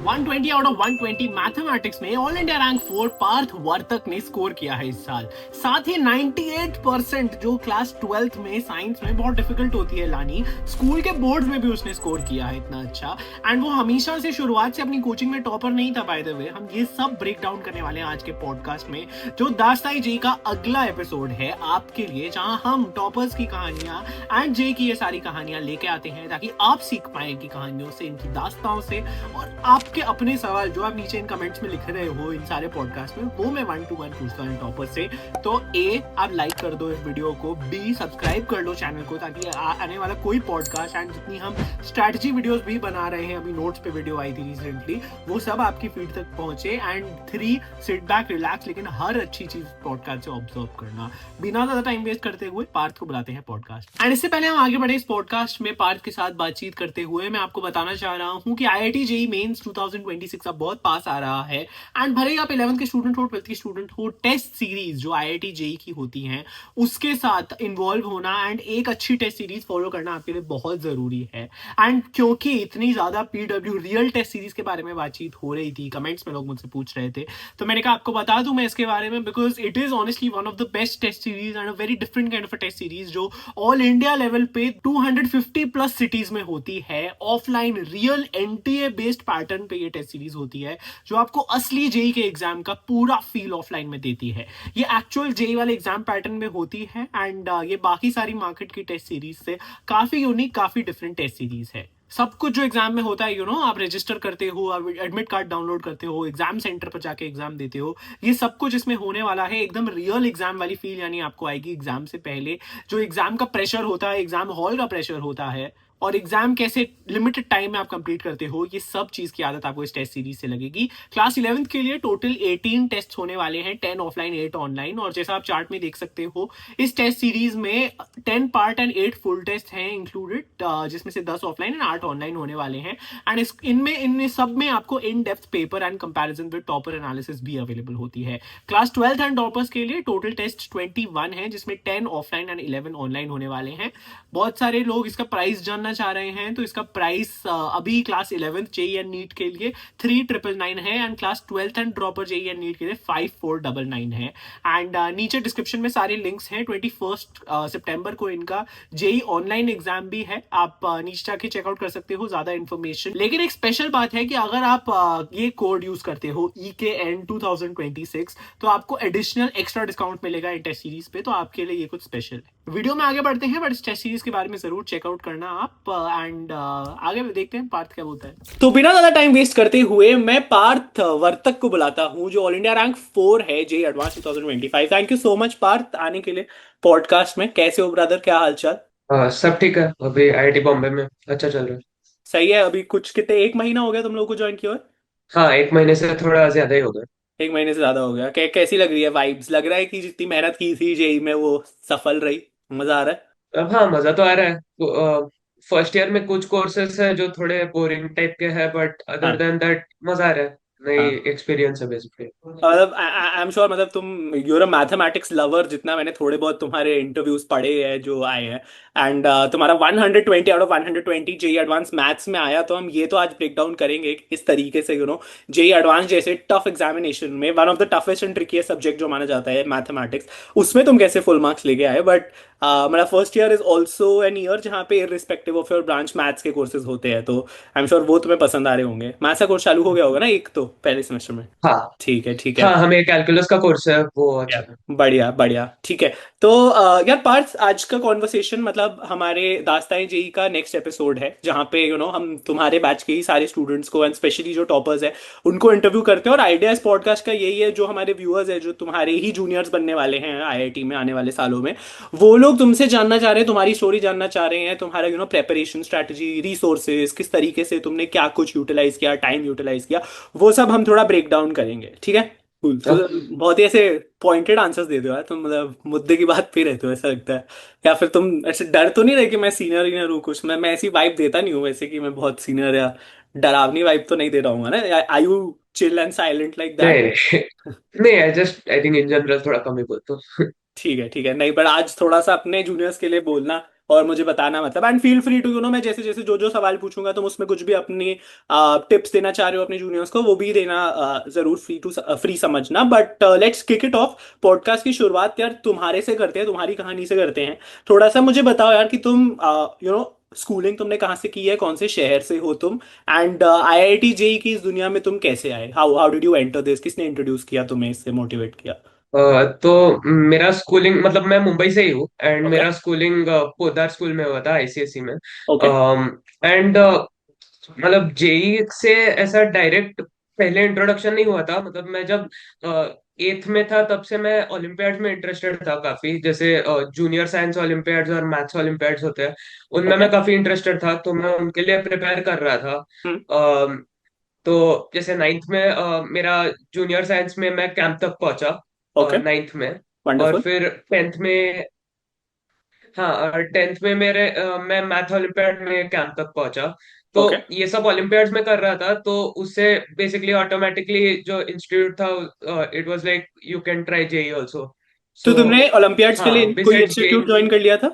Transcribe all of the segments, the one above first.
120 out of 120 mathematics में all India rank 4 Parth Vartak ने score किया है इस साल। साथ ही 98% जो क्लास 12th में साइंस में बहुत डिफिकल्ट होती है लानी, स्कूल के बोर्ड में भी उसने स्कोर किया है इतना अच्छा। एंड वो हमेशा से शुरुआत से अपनी कोचिंग में टॉपर नहीं था बाय द वे। हम ये सब ब्रेक डाउन करने वाले हैं आज के पॉडकास्ट में, जो दास्ताई जी का अगला एपिसोड है आपके लिए, जहां हम टॉपर्स की कहानियां एंड जे की ये सारी कहानियां लेके आते हैं ताकि आप सीख पाए इनकी कहानियों से, इनकी दास्ताओं से, और आपके अपने सवाल जो आप नीचे इन कमेंट्स में लिख रहे हो इन सारे पॉडकास्ट में, वो मैं 1 to 1 पूछता हूँ टॉपर से। तो ए, आप लाइक कर दो इस वीडियो को, बी, सब्सक्राइब कर लो चैनल को ताकि आने वाला कोई पॉडकास्ट एंड जितनी हम स्ट्रैटेजी वीडियोस भी बना रहे हैं, अभी नोट्स पे वीडियो आई थी रिसेंटली, वो सब आपकी फीड तक पहुंचे। एंड 3, सिट बैक रिलैक्स, लेकिन हर अच्छी चीज पॉडकास्ट से ऑब्जर्व करना। बिना ज्यादा टाइम वेस्ट करते हुए पार्थ को बुलाते हैं पॉडकास्ट। एंड इससे पहले हम आगे बढ़े इस पॉडकास्ट में पार्थ के साथ बातचीत करते हुए, मैं आपको बताना चाह रहा हूँ कि IIT JEE मेंस 2026 अब बहुत पास आ रहा है। एंड भले ही आप 11th के स्टूडेंट हो, 12th के स्टूडेंट हो, टेस्ट सीरीज जो IIT JEE की होती हैं उसके साथ इन्वॉल्व होना एंड एक अच्छी टेस्ट सीरीज फॉलो करना आपके लिए बहुत जरूरी है। एंड क्योंकि इतनी ज्यादा PW रियल टेस्ट सीरीज के बारे में बातचीत हो रही थी, कमेंट्स में लोग मुझसे पूछ रहे थे, तो मैंने कहा आपको बता दूं मैं इसके बारे में, because it is honestly one of the best test series and a very different kind of a test series जो ऑल इंडिया लेवल पे 250 प्लस सिटीज में होती है। Offline real NTA based pattern पे ये टेस्ट सीरीज होती है, जो आपको असली जेई के एग्जाम का पूरा फील ऑफलाइन में देती है। ये एक्चुअल जेई वाले एग्जाम पैटर्न में होती है एंड ये बाकी सारी मार्केट की टेस्ट सीरीज से काफी यूनिक, काफी डिफरेंट टेस्ट सीरीज है। सब कुछ जो एग्जाम में होता है, आप रजिस्टर करते हो, आप एडमिट कार्ड डाउनलोड करते हो, एग्जाम सेंटर पर जाके एग्जाम देते हो, ये सब कुछ इसमें होने वाला है। एकदम रियल एग्जाम वाली फील यानी आपको आएगी एग्जाम से पहले। जो एग्जाम का प्रेशर होता है, एग्जाम हॉल का प्रेशर होता है, और एग्जाम कैसे लिमिटेड टाइम में आप कंप्लीट करते हो, ये सब चीज की आदत आपको इस टेस्ट सीरीज से लगेगी। क्लास 11th के लिए टोटल 18 टेस्ट होने वाले हैं, 10 ऑफलाइन 8 ऑनलाइन। और जैसा आप चार्ट में देख सकते हो, इस टेस्ट सीरीज में 10 पार्ट एंड 8 फुल टेस्ट हैं इंक्लूडेड, जिसमें से 10 ऑफलाइन एंड 8 ऑनलाइन होने वाले हैं। एंड इनमें सब में आपको in depth paper and comparison with topper analysis भी अवेलेबल होती है। क्लास 12th एंड टॉपर्स के लिए टोटल टेस्ट 21 है, जिसमें 10 ऑफलाइन एंड 11 ऑनलाइन होने वाले हैं। बहुत सारे लोग इसका प्राइस जानना चाह रहे हैं, तो इसका प्राइस अभी class 11th JEE and NEET के लिए 3999 है and class 12th and dropper JEE and NEET के लिए 5499 है। एंड नीचे डिस्क्रिप्शन में सारे लिंक्स हैं। 21 सितंबर को इनका जेईई ऑनलाइन एग्जाम भी है, आप नीचे जाके चेकआउट कर सकते हो ज्यादा इन्फॉर्मेशन। लेकिन एक स्पेशल बात है कि अगर आप ये कोड यूज करते हो EKN 2026, तो आपको एडिशनल एक्स्ट्रा डिस्काउंट मिलेगा इन टेस्ट सीरीज पे, तो आपके लिए ये कुछ स्पेशल है। वीडियो में आगे बढ़ते हैं, बट इस टेस्ट सीरीज के बारे में जरूर चेकआउट करना आप। एंड आगे देखते हैं पार्थ क्या बोलता है। तो बिना ज्यादा टाइम वेस्ट करते हुए मैं पार्थ वर्तक को बुलाता हूँ, जो ऑल इंडिया रैंक 4 है JEE advance 2025। Thank you so much Parth आने के लिए पॉडकास्ट में। कैसे हो ब्रदर, क्या हालचाल? सब ठीक है। अभी IIT बॉम्बे में अच्छा चल रहा है। सही है। अभी कुछ कितने, 1 महीना हो गया तुम लोग को ज्वाइन किया हुआ? हाँ, एक महीने से थोड़ा ज्यादा ही हो गया। 1 महीने से ज्यादा हो गया। कैसी लग रही है वाइब्स? लग रहा है कि जितनी मेहनत की थी जेईई में वो सफल रही? मजा आ रहा है? अब हाँ, मजा तो आ रहा है। फर्स्ट ईयर में कुछ कोर्सेस है जो थोड़े बोरिंग टाइप के हैं, बट अदर हाँ देन दैट मजा आ रहा है। नई हाँ। एक्सपीरियंस है बेसिकली। मतलब आई एम श्योर, मतलब तुम यूर अ मैथमेटिक्स लवर, जितना मैंने थोड़े बहुत तुम्हारे इंटरव्यूज पढ़े हैं जो आए हैं। एंड तुम्हारा 120 out of 120 JEE advance maths में आया, तो हम ये तो आज ब्रेक डाउन करेंगे कि किस तरीके से जेई एडवांस जैसे टफ एग्जामिनेशन में one of the toughest and ट्रिकीस्ट subject जो माना जाता है मैथमेटिक्स, उसमें तुम कैसे फुल मार्क्स लेके आए। बट मेरा first year is also an year जहाँ पे irrespective of your branch maths के कोर्सेज होते हैं, तो आई एम श्योर वो तुम्हें पसंद आ रहे होंगे। मैथ्स का कोर्स चालू हो गया होगा ना एक तो पहले सेमेस्टर में? हाँ ठीक है ठीक है। हाँ, हमें कैलकुलस का कोर्स है, वो अच्छा यार है। बढ़िया बढ़िया, ठीक है। तो यार पार्थ, आज का कॉन्वर्सेशन मतलब हमारे दास्तान जेई का नेक्स्ट एपिसोड है, जहाँ पे हम तुम्हारे बैच के ही सारे स्टूडेंट्स को एंड स्पेशली जो टॉपर्स है उनको इंटरव्यू करते हैं। और आइडिया इस पॉडकास्ट का यही है, जो हमारे व्यूअर्स है जो तुम्हारे ही जूनियर्स बनने वाले हैं IIT में आने वाले सालों में, वो लोग तुमसे जानना चाह रहे हैं, तुम्हारी स्टोरी जानना चाह रहे हैं, तुम्हारा प्रेपरेशन स्ट्रैटेजी, रिसोर्सेज, किस तरीके से तुमने क्या कुछ यूटिलाइज किया, टाइम यूटिलाइज किया, वो सब हम थोड़ा ब्रेक डाउन करेंगे, ठीक है? Cool. तो अब बहुत ही ऐसे पॉइंटेड आंसर्स दे दो यार तुम, मतलब मुद्दे की बात पे रहते हो ऐसा लगता है। या फिर तुम ऐसे डर तो नहीं रहे कि मैं सीनियर वीनियर हूँ कुछ? मैं ऐसी वाइब देता नहीं हूँ वैसे कि मैं बहुत सीनियर या डरावनी वाइब तो नहीं दे रहा हूँ ना। I you chill and silent like that? नहीं नहीं नहीं, आई थिंक इन जनरल थोड़ा कम ही बोलता हूँ। ठीक है ठीक है। नहीं, पर आज थोड़ा सा अपने जूनियर्स के लिए बोलना, और मुझे बताना मतलब, एंड फील फ्री टू मैं जैसे जैसे जो जो सवाल पूछूंगा तुम उसमें कुछ भी अपनी टिप्स देना चाह रहे हो अपने जूनियर्स को, वो भी देना जरूर, फ्री समझना। But let's kick it of. Podcast की शुरुआत यार तुम्हारे से करते हैं, तुम्हारी कहानी से करते हैं। थोड़ा सा मुझे बताओ यार कि तुम स्कूलिंग तुमने कहाँ से की है, कौन से शहर से हो तुम, एंड आईआईटी जेई की इस दुनिया में तुम कैसे आए, how how did you enter this, किसने इंट्रोड्यूस किया तुम्हें, इससे मोटिवेट किया? तो मेरा स्कूलिंग मतलब मैं मुंबई से ही हूँ एंड ओके। मेरा स्कूलिंग पोद्दार स्कूल में हुआ था, आईसीएसई में। ओके। एंड मतलब जेई से ऐसा डायरेक्ट पहले इंट्रोडक्शन नहीं हुआ था। मतलब मैं जब एथ में था तब से मैं ओलंपियाड्स में इंटरेस्टेड था काफी, जैसे जूनियर साइंस ओलंपियाड्स और मैथ्स ओलंपियाड्स होते हैं, उनमें ओके। मैं काफी इंटरेस्टेड था, तो मैं उनके लिए प्रिपेयर कर रहा था। हम्म। अम, तो जैसे नाइन्थ में मेरा जूनियर साइंस में मैं कैंप तक पहुंचा, ओके। नाइन्थ में। और वंडरफुल। फिर टेंथ में, हाँ, और टेंथ में मैं मैथ ओलंपियाड में कैंप तक पहुंचा। तो ओके। ये सब ओलंपियाड्स में कर रहा था, तो उससे बेसिकली ऑटोमेटिकली जो इंस्टीट्यूट था, it was like you can try JEE also. तो सो तुमने ओलंपियाड्स के हाँ, लिए कोई बिसाइड्स इंस्टीट्यूट जेई, ज्वाइन कर लिया था?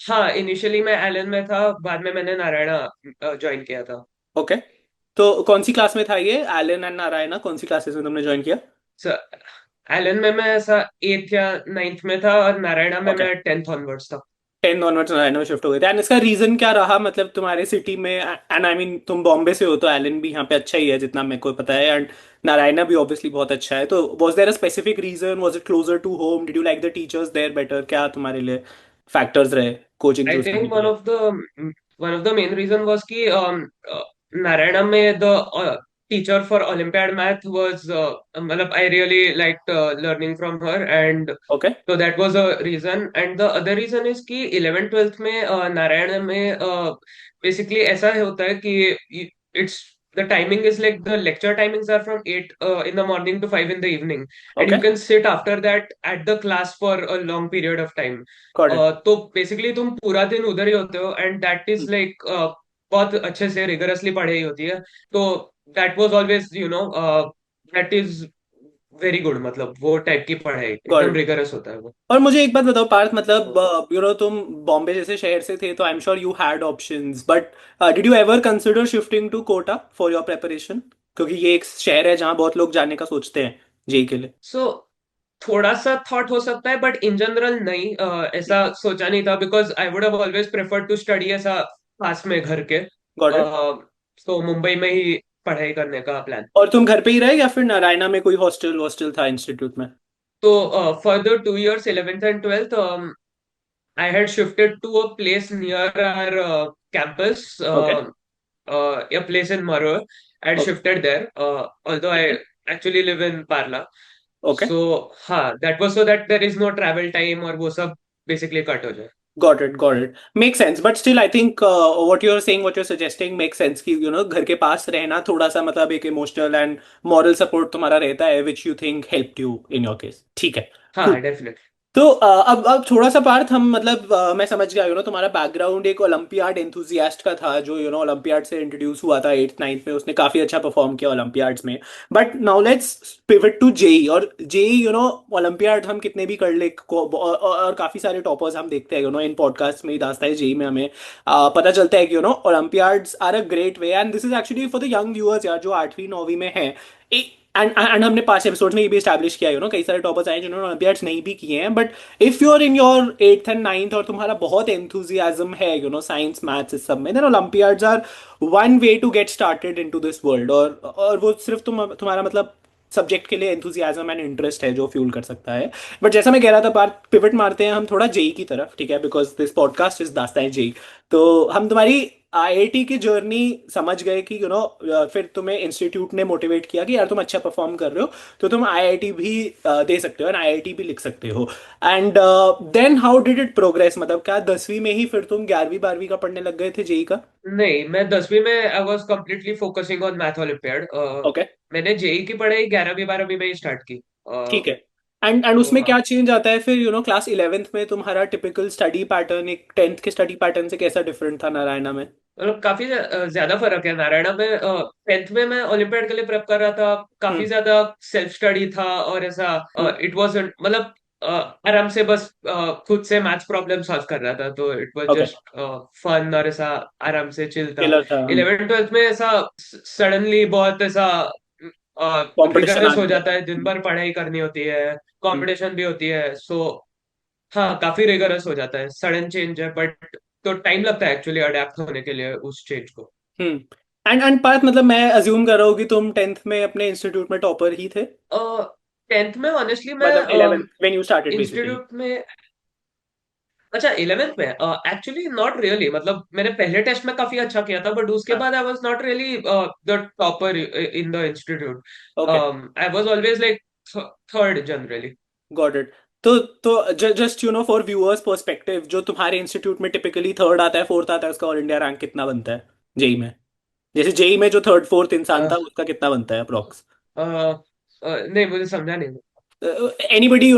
हाँ, इनिशियली मैं एलन में था, बाद में मैंने नारायणा ज्वाइन किया था। ओके। तो कौन सी क्लास में था ये, एलन एंड नारायणा, कौन सी क्लासेस में तुमने ज्वाइन किया? एलन में मैं ऐसा एथ या नाइन्थ में था, और नारायणा में ओके। मैं टेंथ ऑनवर्ड्स था। 10 ऑनवर्ड्स नारायणा में शिफ्ट हो गए थे, एंड इसका रीजन क्या रहा, मतलब तुम्हारे सिटी में, एंड आई मीन तुम बॉम्बे से हो तो एलन भी यहाँ पे अच्छा ही है जितना मेरे को पता है, एंड नारायणा भी ऑब्वियसली बहुत अच्छा है, तो was there a specific reason, was it closer to home, did you like the teachers there better, क्या तुम्हारे लिए फैक्टर्स रहे कोचिंग I चूज करने think के लिए? one of the main reason was कि Narayana में the teacher for Olympiad math was मतलब I really liked learning from her, and okay. so that was a reason. And the other reason is कि 11th 12th में नारायण में basically ऐसा होता है कि it's the timing is like the lecture timings are from 8 in the morning to 5 in the evening, and okay. you can sit after that at the class for a long period of time. Got it. तो basically तुम पूरा दिन उधर ही होते हो, and that is like बहुत अच्छे से रिगरसली पढ़ाई होती है। तो that was always that is very good, मतलब वो टाइप की पढ़ाई गॉट एकदम इट। रिगरस होता है वो। और मुझे एक बात बताओ पार्थ, मतलब तुम बॉम्बे जैसे शहर से थे तो I am sure you had options, but did you ever consider shifting to Kota for your preparation? क्योंकि ये एक शहर है जहाँ बहुत लोग जाने का सोचते हैं जेई के लिए। सो थोड़ा सा थॉट हो सकता है, बट इन जनरल नहीं, ऐसा सोचा नहीं था, because I would have always preferred to study ऐसा पास में घर के। Got it. तो मुंबई में ही पढ़ाई करने का प्लान। और तुम घर पे ही रहे या फिर नारायणा में कोई हॉस्टल हॉस्टल था इंस्टीट्यूट में? तो for the 2 years 11th and 12th, I had shifted to a place near our campus, okay. a place in Marur. I had okay. shifted there, although I actually live in Parla. Okay. So, हाँ, that was so that there is no travel time और वो सब basically cut हो जाए। Got it. Got it. Make sense, but still I think what you are saying, what you are suggesting make sense कि घर के पास रहना थोड़ा सा मतलब एक इमोशनल एंड मॉरल सपोर्ट तुम्हारा रहता है, which you think help you in your case, ठीक है। हाँ, डेफिनेटली। तो अब थोड़ा सा पार्थ हम मतलब मैं समझ गया तुम्हारा बैकग्राउंड एक ओलंपियाड एंथुजियास्ट का था, जो ओलंपियाड से इंट्रोड्यूस हुआ था 8th 9th में, उसने काफी अच्छा परफॉर्म किया ओलंपियाड्स में। But now let's pivot to JEE. और जेई ओलंपियाड हम कितने भी कर ले और काफी सारे टॉपर्स हम देखते हैं इन पॉडकास्ट में ही दास्ता है जेई में, हमें पता चलता है कि olympiads are a great way, and this is actually for the young viewers यार जो 8वीं 9वीं में है। एंड हमने पास एपिसोड में ये भी स्टैब्लिश किया कई सारे टॉपर्स आए जिन्होंने ओलंपियाड्स नहीं भी किए हैं, but if you are in your 8th and 9th और तुम्हारा बहुत एंथुजियाज्म है साइंस मैथ्स इस सब में, then olympiads are one way to get started into this world. और वो सिर्फ तुम्हारा मतलब सब्जेक्ट के लिए एंथुजियाज्म एंड इंटरेस्ट है जो फ्यूल कर सकता है। बट जैसा मैं कह रहा था बात पिवट मारते हैं हम थोड़ा जेई की तरफ, ठीक है, बिकॉज दिस पॉडकास्ट इज दास्तान जेई। तो हम तुम्हारी आईआईटी की जर्नी समझ गए कि फिर तुम्हें इंस्टीट्यूट ने मोटिवेट किया कि यार तुम अच्छा परफॉर्म कर रहे हो तो तुम आईआईटी भी दे सकते हो एंड आईआईटी भी लिख सकते हो। And then how did it progress, मतलब क्या 10वीं में ही फिर तुम 11वीं 12वीं का पढ़ने लग गए थे जेई का? नहीं, मैं 10वीं में I was completely focusing on math olympiad. Okay. मैंने जेई की पढ़ाई 11वीं 12वीं में ही स्टार्ट की। ठीक है। एंड तो उसमें हाँ, क्या चेंज आता है फिर क्लास 11th में तुम्हारा टिपिकल स्टडी पैटर्न एक 10th के स्टडी पैटर्न से कैसा डिफरेंट था नारायणा में? मतलब काफी ज्यादा फर्क है। नारायणा में टेंथ में मैं ओलंपियाड के लिए प्रेप कर रहा था, हम्म। काफी ज्यादा सेल्फ स्टडी था, और ऐसा हम्म। इट वाज मतलब आराम से बस खुद से मैथ्स प्रॉब्लम सॉल्व कर रहा था, तो it was okay, just fun और ऐसा आराम से चिल था। किलर था। 11th 12th में ऐसा सडनली बहुत ऐसा कंपटीशन आ रिगरस हो गया जाता था। है, दिन भर पढ़ाई करनी होती है, हम्म, कंपटीशन भी होती है, सो हाँ काफी रिगरस हो जाता है, सडन चेंज है, बट तो टाइम लगता है एक्चुअली अडेप्ट होने के लिए उस चेंज को। एंड पार्थ, मतलब मैं अज्यूम कर रहा हूँ कि तुम 10th में अपने इंस्टीट्यूट में टॉपर ही थे। 10th में ऑनेस्टली मैं मतलब 11th when you started basically. Institute में, अच्छा 11th में एक्चुअली नॉट रियली, मतलब मैंने पहले टेस्ट में काफी अच्छा किया था, बट उसके हाँ, बाद I was not really the topper in the institute. Okay, I was always like third generally. Got it. तो जस्ट फॉर व्यूअर्स पर्सपेक्टिव, जो तुम्हारे इंस्टीट्यूट में टिपिकली थर्ड आता है, फोर्थ आता है, उसका ऑल इंडिया रैंक कितना बनता है जेई में? जैसे जेई में जो थर्ड फोर्थ इंसान था उसका कितना बनता है अप्रोक्स? नहीं मुझे समझा नहीं। एनीबडी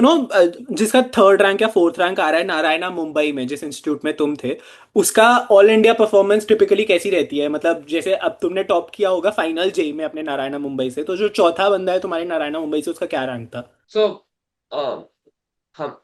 जिसका थर्ड रैंक या फोर्थ रैंक आ रहा है नारायणा मुंबई में, जिस इंस्टीट्यूट में तुम थे, उसका ऑल इंडिया परफॉर्मेंस टिपिकली कैसी रहती है? मतलब जैसे अब तुमने टॉप किया होगा फाइनल जेई में अपने नारायणा मुंबई से, तो जो चौथा बंदा है तुम्हारे नारायणा मुंबई से, उसका क्या रैंक था? सो हम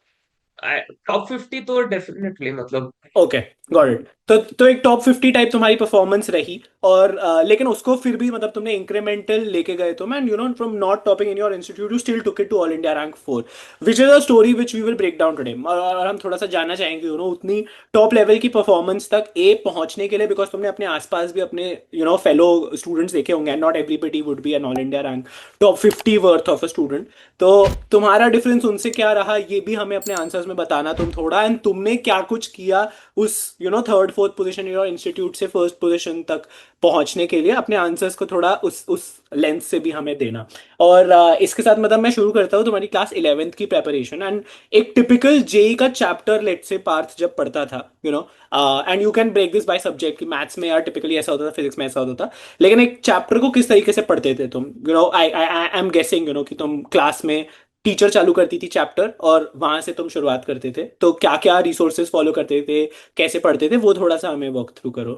टॉप 50 तो डेफिनेटली मतलब। Okay, got it. तो एक टॉप 50 टाइप तुम्हारी परफॉर्मेंस रही, और लेकिन उसको फिर भी मतलब तुमने इंक्रीमेंटल लेके गए, तो man from not topping in your institute you still took it to all India rank 4, which is a story which we will break down today. और हम थोड़ा सा जानना चाहेंगे उतनी टॉप लेवल की परफॉर्मेंस तक पहुंचने के लिए, बिकॉज तुमने अपने आसपास भी अपने फेलो स्टूडेंट्स देखे होंगे, not everybody would be an all India rank top 50 worth of a student. तो तुम्हारा डिफरेंस उनसे क्या रहा, ये भी हमें अपने आंसर्स में बताना तुम थोड़ा, एंड तुमने क्या कुछ किया उस third fourth position your institute से फर्स्ट पोजीशन तक पहुंचने के लिए। अपने आंसर्स को थोड़ा उस लेंस से भी हमें देना। और इसके साथ मतलब मैं शुरू करता हूँ तुम्हारी क्लास 11th की प्रेपरेशन। एंड एक टिपिकल जेई का चैप्टर लेट से पार्थ जब पढ़ता था, and you can break this by subject, कि मैथ्स में यार टिपिकली ऐसा होता था, फिजिक्स में ऐसा होता था, लेकिन एक चैप्टर को किस तरीके से पढ़ते थे तुम? आई आई एम गेसिंग कि तुम क्लास में टीचर चालू करती थी चैप्टर और वहां से तुम शुरुआत करते थे, तो क्या क्या रिसोर्सेज फॉलो करते थे, कैसे पढ़ते थे, वो थोड़ा सा हमें वॉक थ्रू करो।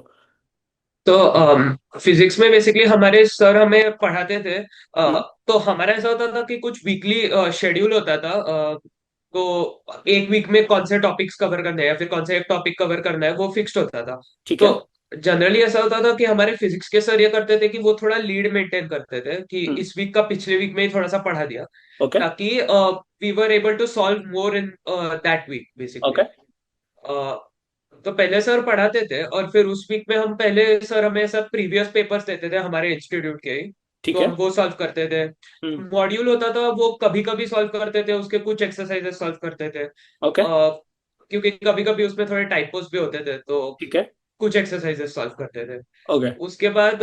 तो फिजिक्स में बेसिकली हमारे सर हमें पढ़ाते थे। हम्म, तो हमारा ऐसा होता था कि कुछ वीकली शेड्यूल होता था। तो एक वीक में कौन से टॉपिक्स कवर करने हैं या फिर कौन सा एक टॉपिक कवर करना है वो फिक्स्ड होता था। ठीक तो है। जनरली ऐसा होता था कि हमारे फिजिक्स के सर ये करते थे कि वो थोड़ा लीड मेंटेन करते थे कि हम्म, इस वीक का पिछले वीक में ही थोड़ा सा पढ़ा दिया, ओके, ताकि we were able to solve more in that week basically. Okay, तो पहले सर पढ़ाते थे और फिर उस वीक में हम पहले सर हमें सब प्रीवियस पेपर्स देते थे हमारे इंस्टीट्यूट के ही, ठीक तो है। हम वो सॉल्व करते थे। हम्म, मॉड्यूल होता था वो कभी कभी सॉल्व करते थे, उसके कुछ एक्सरसाइजेस सॉल्व करते थे। ओके, क्योंकि कभी कभी उसमें थोड़े टाइपोस भी होते थे, तो ठीक है, कुछ एक्सरसाइजेस सॉल्व करते थे। ओके। उसके बाद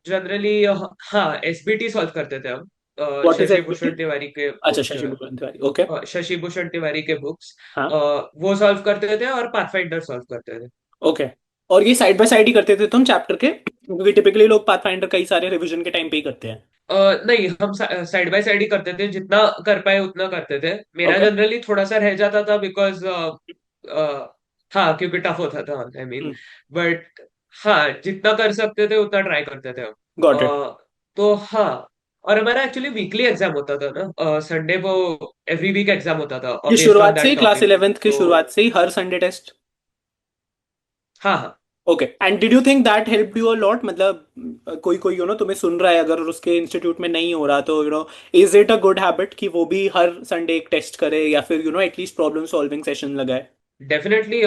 जनरली हाँ एसबीटी सॉल्व करते थे हम, what is Shashi SBT? Bhushan Tiwari के अच्छा, बुक्स जो शशि है, मुखर्जी तिवारी, ओके। शशि भूषण तिवारी के बुक्स, हाँ, वो सॉल्व करते थे और पाथफाइंडर सॉल्व करते थे। ओके। और ये साइड बाय साइड ही करते थे तुम चैप्टर के, क्योंकि टिपिकली लोग पाथफाइंडर कई सारे रिवीजन के टाइम पे ही करते हैं। नहीं हम साइड बाय साइड ही करते थे, जितना कर पाए उतना करते थे। मेरा ओके। जनरली थोड़ा सा रह जाता था बिकॉज हाँ क्योंकि टफ होता था आई मीन, बट हाँ जितना कर सकते थे उतना ट्राई करते थे हम। Got it. तो हाँ, और हमारा एक्चुअली वीकली एग्जाम होता था ना, संडे को एवरी वीक एग्जाम होता था ये बेस्ड ऑन शुरुआत से ही, दैट क्लास टॉपिक। 11th की तो शुरुआत से ही हर संडे टेस्ट? हाँ हाँ okay, and did you think that help you a lot? मतलब कोई कोई तुम्हें सुन रहा है अगर, और उसके इंस्टीट्यूट में नहीं हो रहा, तो is it a good habit कि वो भी हर संडे एक टेस्ट करे, या फिर एटलीस्ट प्रॉब्लम सॉल्विंग सेशन लगाए? डेफिनेटली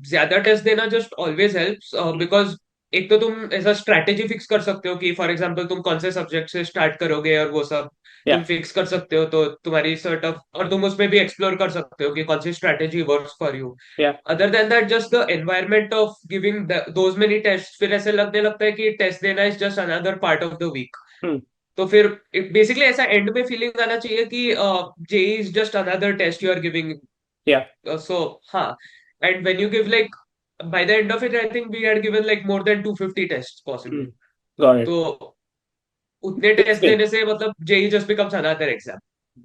ज्यादा टेस्ट देना जस्ट ऑलवेज हेल्प्स, बिकॉज एक तो तुम ऐसा स्ट्रैटेजी फिक्स कर सकते हो कि फॉर एग्जांपल तुम कौन से सब्जेक्ट से स्टार्ट करोगे और वो सब या, तुम फिक्स कर सकते हो, तो तुम्हारी सर्ट ऑफ, और तुम उसमें भी एक्सप्लोर कर सकते हो कि कौन सी strategy works for you. Yeah, other than that just the environment of giving those many test, फिर ऐसे लगने लगता है कि टेस्ट देना is just another part of the week. Hmm, तो फिर बेसिकली ऐसा एंड में फीलिंग आना चाहिए कि JEE is just another test you are giving. Yeah, So, huh. And when you give like, by the end of it, I think we had given like more than 250 tests hmm, possibly. Got it. तो उतने test देने से मतलब JEE just becomes another exam.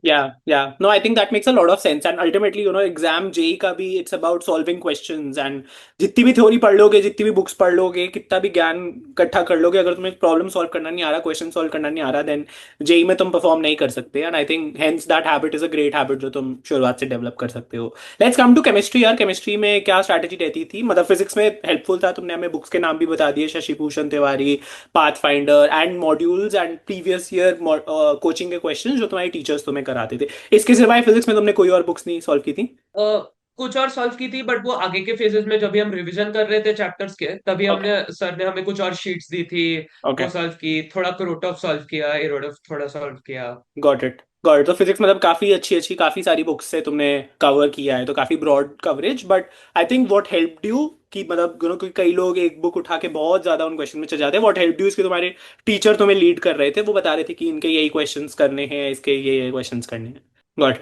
Yeah. No, I think that makes a lot of sense. And ultimately, exam JEE का भी it's about solving questions. And जितनी भी theory पढ़ लोगे, जितनी भी बुक्स पढ़ लोगे, कितना भी ज्ञान इकट्ठा कर लोगे, अगर तुम्हें प्रॉब्लम सॉल्व करना नहीं आ रहा, क्वेश्चन सॉल्व करना नहीं आ रहा, देन जेई में तुम परफॉर्म नहीं कर सकते. And I think hence that habit is a great habit जो तुम शुरुआत से डेवलप कर सकते हो. लेट्स कम टू केमिस्ट्री यार. केमिस्ट्री में क्या स्ट्रैटेजी रहती थी? मतलब फिजिक्स में हेल्पफुल था, तुमने हमें बुक्स के नाम भी बता दिए, Shashi Bhushan Tiwari, pathfinder and modules and previous year coaching के क्वेश्चन जो तुम्हारे टीचर्स तुम्हें कराते थे. इसके सिवाय फिजिक्स में तुमने कोई और बुक्स नहीं सॉल्व की थी? कुछ और सॉल्व की थी, बट वो आगे के फेजेस में जब भी हम रिवीजन कर रहे थे चैप्टर्स के, तभी ओके. हमने सर ने हमें कुछ और शीट्स दी थी, ओके. वो सॉल्व की. थोड़ा क्रोटॉफ सॉल्व किया, एरोडॉफ थोड़ा सॉल्व किया. Got it. तो फिजिक्स मतलब काफी अच्छी अच्छी काफी सारी बुक्स से तुमने कवर किया है, तो काफी broad coverage. But I think what helped you कि मतलब कि कई लोग एक बुक उठा के बहुत ज्यादा उन क्वेश्चन में चले जाते हैं. व्हाट हेल्प्ड यू इसके तुम्हारे टीचर तुम्हें लीड कर रहे थे, वो बता रहे थे कि इनके यही क्वेश्चंस करने हैं, इसके ये क्वेश्चंस करने हैं. गॉट.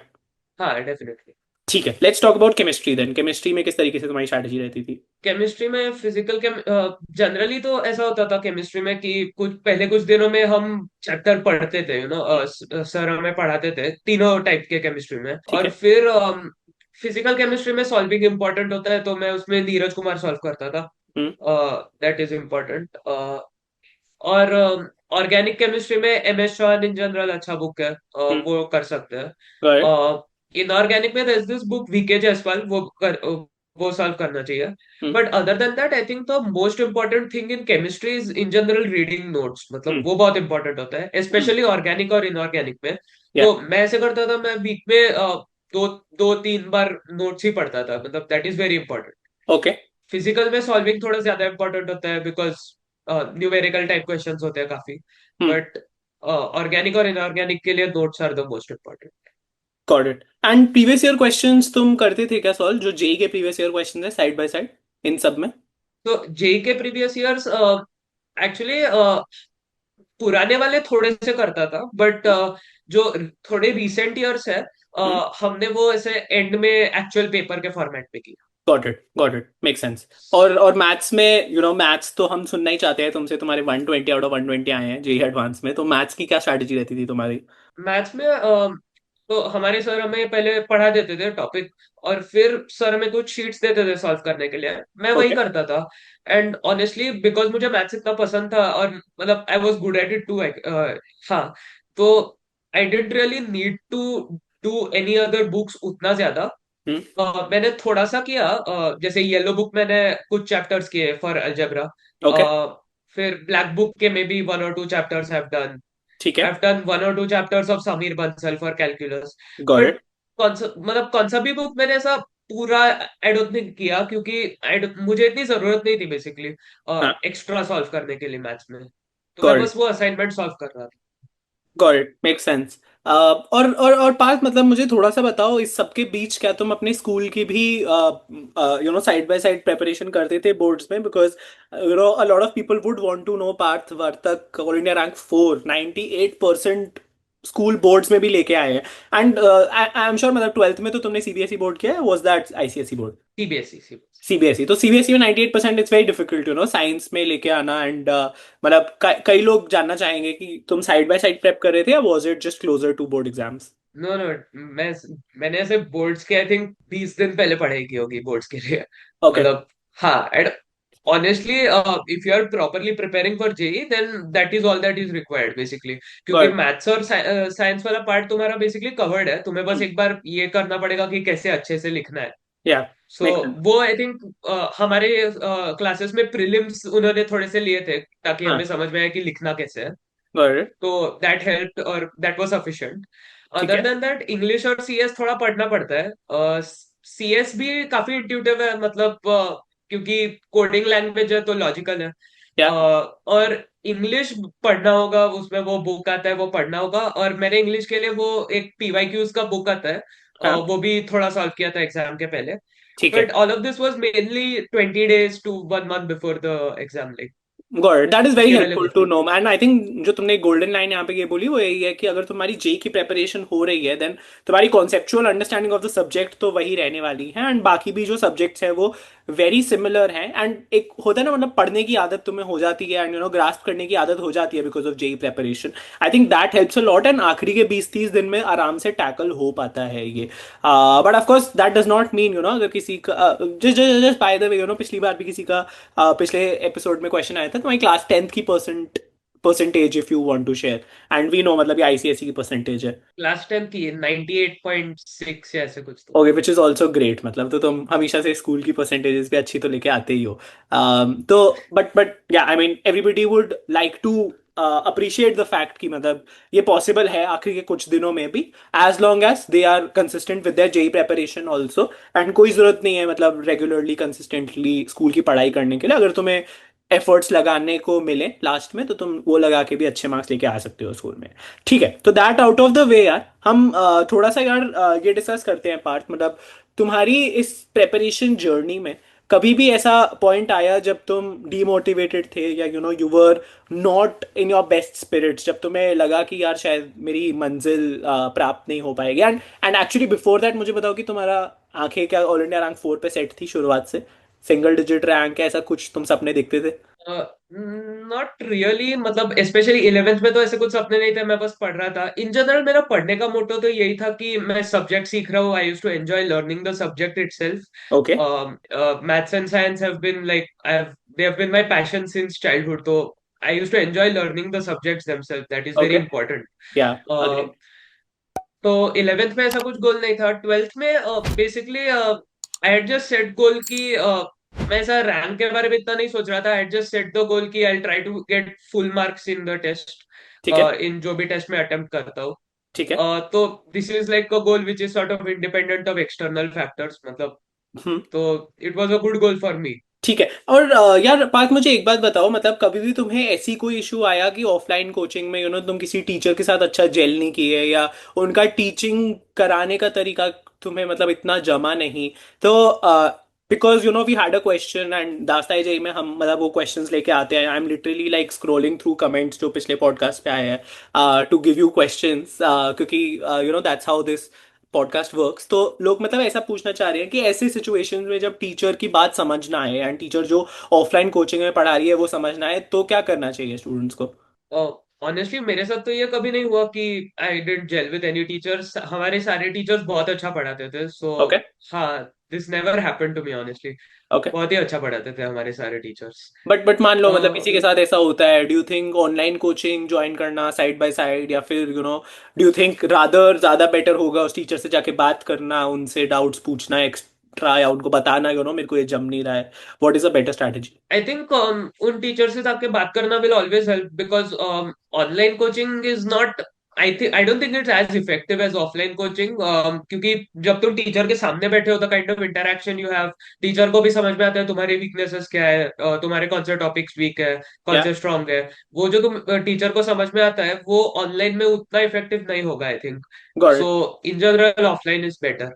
हाँ, डेफिनेटली. ठीक है, let's talk about chemistry then. Chemistry में किस तरीके से तुम्हारी स्ट्रैटेजी रहती थी? केमिस्ट्री में फिजिकल केम जनरली तो ऐसा होता था केमिस्ट्री में कि कुछ दिनों में हम चैप्टर पढ़ते थे, सर हमें पढ़ाते थे तीनों टाइप के केमिस्ट्री में. ठीक और है. फिर फिजिकल केमिस्ट्री में सॉल्विंग इम्पोर्टेंट होता है, तो मैं उसमें नीरज कुमार सॉल्व करता था. हम्म. That is important. और ऑर्गेनिक केमिस्ट्री में M S Chauhan in general अच्छा बुक है, हम्म. वो कर सकते हैं. गॉट. इनऑर्गेनिक में there's this book VK Jaiswal, वो सॉल्व करना चाहिए. Hmm. But other than that I think the most important thing in chemistry is in general reading notes. मतलब हम्म. वो बहुत इंपॉर्टेंट होता है, हम्म. स्पेशली ऑर्गेनिक और इनऑर्गेनिक में. या. तो मैं ऐसे करता था, मैं वीक में दो दो तीन बार नोट्स ही पढ़ता था. मतलब that is very important. Okay. Physical में सॉल्विंग थोड़ा ज्यादा इंपॉर्टेंट होता है, बिकॉज न्यूमेरिकल टाइप क्वेश्चंस होते हैं काफी. हम्म. बट ऑर्गेनिक और इनऑर्गेनिक के लिए notes are the most important. Got it. And previous year questions तुम करते थे क्या सॉल्व, जो जेई के प्रीवियस ईयर क्वेश्चन है साइड बाय साइड इन सब में? तो जेई के प्रीवियस ईयर्स एक्चुअली पुराने वाले थोड़े से करता था, बट जो थोड़े रिसेंट ईयर्स है, हम्म. हमने वो ऐसे एंड में एक्चुअल पेपर के फॉर्मेट पे किया. Got it make sense. और मैथ्स में मैथ्स तो हम सुनना ही चाहते हैं तुमसे. तुम्हारे 120 आउट ऑफ 120 आए हैं जेई एडवांस में, तो मैथ्स की क्या स्ट्रैटेजी रहती थी तुम्हारी? मैथ्स में तो हमारे सर हमें पहले पढ़ा देते थे टॉपिक, और फिर सर हमें कुछ शीट्स देते थे सॉल्व करने के लिए, मैं वही ओके. करता था. एंड ऑनेस्टली बिकॉज मुझे मैथ्स इतना पसंद था, और मतलब I was good at it too. हाँ. तो I didn't really need to do any other books उतना ज्यादा. हम्म. मैंने थोड़ा सा किया, जैसे येलो बुक मैंने कुछ चैप्टर्स किए फॉर अलजेब्रा. ओके. फिर ब्लैक बुक के मे बी वन और टू चैप्टर्स हैव डन. ठीक है. I've done one or two chapters of Samir Bansal for calculus. Got But it. मतलब कौन सा भी बुक मैंने ऐसा पूरा आई डोंट थिंक किया, क्योंकि मुझे इतनी जरूरत नहीं थी बेसिकली हाँ. एक्स्ट्रा सॉल्व करने के लिए मैथ्स में. तो मैं गॉट इट. बस वो असाइनमेंट सॉल्व कर रहा था. Got it make sense. और पार्थ, मतलब मुझे थोड़ा सा बताओ, इस सब के बीच क्या तुम अपने स्कूल की भी साइड बाय साइड प्रेपरेशन करते थे बोर्ड्स में? Because a lot of people would want to know. Parth Vartak all India rank 4, 98% school boards में भी लेके आए हैं. एंड आई एम श्योर मतलब 12th में तो तुमने सीबीएसई बोर्ड किया है, was that ICSE board? CBSE. CBSE. तो सीबीएसई में 98% इट्स वेरी डिफिकल्ट साइंस में लेके आना. एंड मतलब कई लोग जानना चाहेंगे कि तुम साइड बाय साइड प्रेप कर रहे थे या was it just closer to board exams? No no. मैं मैंने ऐसे बोर्ड्स के आई थिंक 20 दिन पहले पढ़ाई की होगी बोर्ड्स के लिए. ओके. मतलब हाँ. And honestly if you are properly preparing for JEE, then that is all that is required basically. क्योंकि गॉट. मैथ्स और साइंस वाला पार्ट तुम्हारा बेसिकली कवर्ड है, तुम्हें बस एक बार ये करना पड़ेगा कि कैसे अच्छे से लिखना है. या. So make sense. वो आई थिंक हमारे क्लासेस में प्रीलिम्स उन्होंने थोड़े से लिए थे, ताकि हमें हाँ. समझ में आए कि लिखना कैसे है. गॉट. तो दैट हेल्प, और दैट वाज सफिशिएंट. ठीक अदर है. देन दैट इंग्लिश और सीएस थोड़ा पढ़ना पड़ता है. सीएस भी काफी इंट्यूटिव है, मतलब क्योंकि कोडिंग लैंग्वेज है तो लॉजिकल है. या. और इंग्लिश पढ़ना होगा, उसमें वो बुक आता है वो पढ़ना होगा. और मैंने इंग्लिश के लिए वो एक पीवाईक्यूज का बुक आता है, हाँ. वो भी थोड़ा सॉल्व किया था एग्जाम के पहले. ठीक है. But all of this was mainly 20 days to 1 month before the exam. Like got it. That is very उसके पहले हेल्पफुल कुछ टू नहीं. नो. एंड आई थिंक जो तुमने गोल्डन लाइन यहाँ पे ये बोली वो यही है कि अगर तुम्हारी जेई की प्रेपरेशन हो रही है, देन तुम्हारी conceptual understanding of the subject तो वही रहने वाली है. एंड बाकी भी जो सब्जेक्ट्स हैं वो वेरी सिमिलर हैं, एंड एक होता है ना मतलब पढ़ने की आदत तुम्हें हो जाती है एंड ग्रास्प करने की आदत हो जाती है because of JEE preparation. I think that helps a lot, and आखिरी के 20-30 दिन में आराम से टैकल हो पाता है ये। But of course that does not mean अगर किसी का जस्ट बाय द वे पिछली बार भी किसी का पिछले एपिसोड में क्वेश्चन आया था, तुम्हारी क्लास 10th की percentage if you want to share, and we know मतलब ये आईसीएसई की परसेंटेज है। लास्ट टाइम की 98.6 या ऐसे कुछ तो। Okay, which is also great, मतलब तो तुम हमेशा से स्कूल की परसेंटेजेस भी अच्छी तो लेके आते ही हो। तो but yeah I mean everybody would like to appreciate the fact कि मतलब ये पॉसिबल है आखिरी के कुछ दिनों में भी, as long as they are consistent with their JEE preparation also. And कोई जरूरत नहीं है मतलब रेगुलरली कंसिस्टेंटली स्कूल की पढ़ाई करने के लिए, अगर तुम्हें एफर्ट्स लगाने को मिले लास्ट में तो तुम वो लगा के भी अच्छे मार्क्स लेके आ सकते हो स्कूल में। ठीक है, तो that out of the way यार, हम थोड़ा सा यार ये डिस्कस करते हैं पार्ट, मतलब तुम्हारी इस प्रेपरेशन जर्नी में कभी भी ऐसा पॉइंट आया जब तुम डीमोटिवेटेड थे, या you were not in your best spirits, जब तुम्हें लगा कि यार शायद मेरी मंजिल प्राप्त नहीं हो पाएगी? एंड एक्चुअली बिफोर दैट मुझे बताओ कि तुम्हारा आंखें क्या ऑल इंडिया रैंक 4 पे सेट थी शुरुआत से? सिंगल डिजिट रैंक ऐसा कुछ तुम सपने देखते थे? नॉट रियली, मतलब स्पेशली 11th में तो ऐसे कुछ सपने नहीं थे, मैं बस पढ़ रहा था। इन जनरल मेरा पढ़ने का मोटो तो यही था कि मैं सब्जेक्ट सीख रहा हूँ। I use to enjoy learning the subject okay. Itself. Maths and science have been like they have been my passion since childhood. तो I use to enjoy learning the subjects themselves, that is very okay. Important. Yeah agree. तो 11th में ऐसा कुछ गोल नहीं था। 12th में basically I had just set goal कि मैं ऐसा रैंक के बारे में इतना नहीं सोच रहा था। I had just set the goal कि I try to get full marks in the test, ठीक है। इन जो भी टेस्ट में अटेम्प्ट करता हूँ। ठीक है। तो this is like a goal which is sort of independent of external factors, मतलब। हम्म। तो it was a good goal for me. ठीक है। और यार पार्थ, मुझे एक बात बताओ, मतलब कभी भी तुम्हें ऐसी कोई इशू आया कि ऑफलाइन कोचिंग में तुम किसी टीचर के साथ अच्छा जेल नहीं किए, या उनका टीचिंग कराने का तरीका तुम्हें मतलब इतना जमा नहीं, तो because we had a question and दास्ताई जई में हम मतलब वो क्वेश्चंस लेके आते हैं, I am literally like scrolling through comments जो पिछले पॉडकास्ट पे आए हैं टू गिव यू क्वेश्चंस, क्योंकि that's how this podcast works. तो लोग मतलब ऐसा पूछना चाह रहे हैं कि ऐसे सिचुएशन में जब टीचर की बात समझ ना आए एंड टीचर जो ऑफलाइन कोचिंग में पढ़ा रही है वो समझ ना आए, तो क्या करना चाहिए स्टूडेंट्स को? ऑनेस्टली मेरे साथ तो ये कभी नहीं हुआ कि I didn't gel with any teachers. हमारे सारे टीचर्स बहुत अच्छा पढ़ाते थे, सो ओके। हाँ, this never happened to me honestly. Okay. बहुत ही अच्छा पढ़ाते थे हमारे सारे टीचर्स। बट मान लो मतलब किसी के साथ ऐसा होता है, do you think online coaching join करना साइड बाय साइड, या फिर डू यू थिंक रादर ज्यादा बेटर होगा उस टीचर से जाके बात करना, उनसे डाउट्स पूछना एक्स्ट्रा, या उनको बताना मेरे को ये जम नहीं रहा है? What is a better strategy? I think उन टीचर से जाके बात करना will always help, because online coaching is not, I don't think it's as effective as offline coaching. क्योंकि जब तुम टीचर के सामने बैठे हो, the kind of interaction you have, teacher को भी समझ में आता है तुम्हारी वीकनेसेस क्या है, तुम्हारे कौन से टॉपिक्स वीक है, कौन या से स्ट्रांग है। वो जो तुम टीचर को समझ में आता है वो ऑनलाइन में उतना इफेक्टिव नहीं होगा, I think. Got so it. In general offline is better.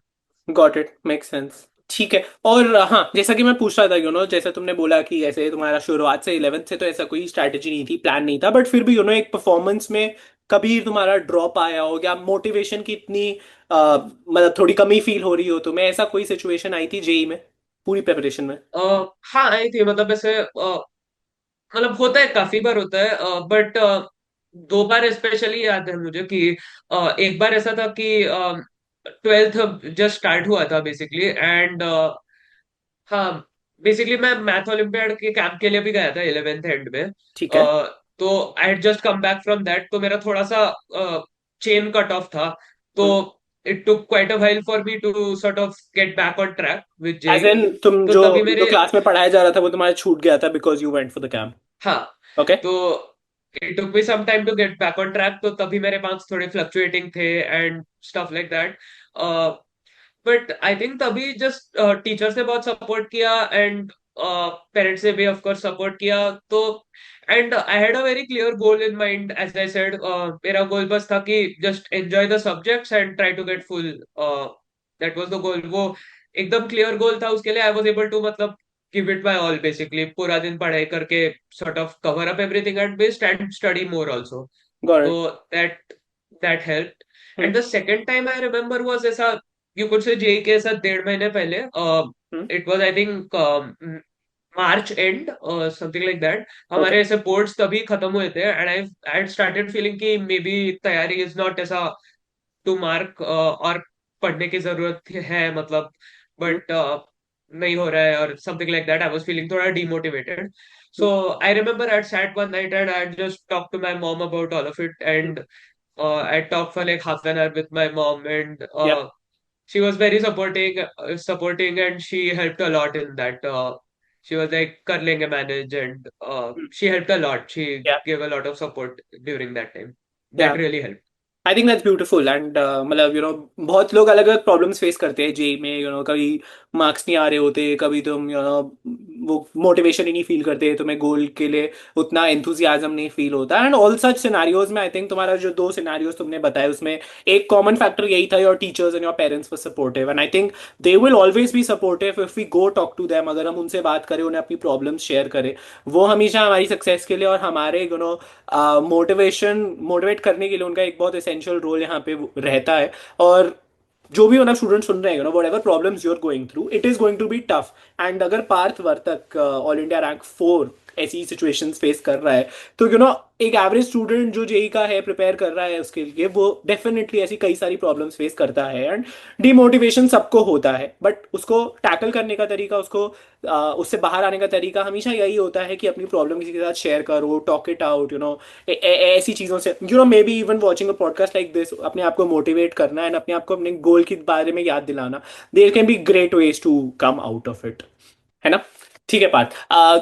Got it, make sense. ठीक है। और हाँ, जैसा कि मैं पूछ रहा था जैसे तुमने बोला कि ऐसे तुम्हारा शुरुआत से 11th से तो ऐसा कोई स्ट्रैटेजी नहीं थी, प्लान नहीं था, बट फिर भी एक परफॉर्मेंस में कभी तुम्हारा ड्रॉप आया हो, या मोटिवेशन की इतनी मतलब थोड़ी कमी फील हो रही हो तुम्हें, ऐसा कोई सिचुएशन आई थी जेई में पूरी प्रिपरेशन में? हाँ आई थी, मतलब ऐसे मतलब होता है, काफी बार होता है, बट दो बार स्पेशली याद है मुझे कि एक बार ऐसा था कि 12th जस्ट स्टार्ट हुआ था बेसिकली, एंड हाँ, बेसिकली मैं मैथ ओलंपियाड के कैंप के लिए भी गया था 11th एंड में। ठीक है। तो I had just come back from that, तो मेरा थोड़ा सा चेन कट ऑफ था। तो it took quite a while for me to sort of get back on track with as JEE. एन तुम तो जो तभी जो मेरे, क्लास में पढ़ाया जा रहा था वो तुम्हारा छूट गया था because you went for the camp? हाँ, ओके। तो it took me some time to get back on track. तो तभी मेरे मार्क्स थोड़े फ्लक्चुएटिंग थे and stuff like that. But I think तभी जस्ट टीचर्स ने बहुत सपोर्ट किया, एंड पेरेंट्स ने भी ऑफ कोर्स सपोर्ट किया। तो and I had a very clear goal in mind, as I said. मेरा गोल बस था कि just enjoy the subjects and try to get full, that was the goal. वो एकदम क्लियर गोल था, उसके लिए आई वाज एबल टू, मतलब, give it my all basically, पूरा दिन पढ़ाई करके sort of cover up everything at best and study more also. Got So it. that helped. And the second time I remember was ऐसा, you could say JEE के साथ 1.5 महीने पहले, hmm. It was I think March and something like that, okay. हमारे ऐसे boards तभी खत्म हुए थे, एंड आई स्टार्टेड फीलिंग कि मे बी तैयारी इज नॉट ऐसा टू मार्क, और पढ़ने की जरूरत है मतलब, हम्म। बट नहीं हो रहा है और something like that, I was feeling थोड़ा demotivated. So I remember I sat one night and I just talk to my mom about all of it, and I talked for like half an hour with my mom, and या she was very supporting, and she helped a lot in that. She was like, "Kar lenge manage," and she helped a lot. She या gave a lot of support during that time. या That really helped. I think that's beautiful and मतलब बहुत लोग अलग अलग problems face करते हैं JEE में, कभी मार्क्स नहीं आ रहे होते, कभी तुम वो मोटिवेशन ही नहीं फील करते, तुम्हें गोल के लिए उतना एंथुजियाज्म नहीं फील होता, एंड ऑल सच सिनेरियोज में आई थिंक तुम्हारा जो दो सिनेरियोज तुमने बताए उसमें एक कॉमन फैक्टर यही था, your teachers and your parents were supportive, and I think they will always be supportive if we go talk to them, अगर हम उनसे बात करें, उन्हें अपनी प्रॉब्लम्स शेयर करें, वो हमेशा हमारी सक्सेस के लिए और हमारे मोटिवेट करने के लिए उनका एक बहुत एसेंशियल रोल यहाँ पे रहता है। और जो भी मतलब स्टूडेंट सुन रहे हैं, whatever problems you are going through, it is going to be tough, and अगर Parth Vartak all India rank 4 ऐसी सिचुएशंस फेस कर रहा है, तो एक एवरेज स्टूडेंट जो जेई का है, प्रिपेयर कर रहा है उसके लिए, वो डेफिनेटली ऐसी कई सारी प्रॉब्लम्स फेस करता है, एंड डिमोटिवेशन सबको होता है, बट उसको टैकल करने का तरीका, उसको उससे बाहर आने का तरीका हमेशा यही होता है कि अपनी प्रॉब्लम किसी के साथ शेयर करो, टॉक इट आउट, ऐसी चीज़ों से, may be even watching a podcast like this, अपने आप को मोटिवेट करना एंड अपने आप को अपने गोल के बारे में याद दिलाना, there can be great ways to come out of it, है ना? ठीक है पार्थ।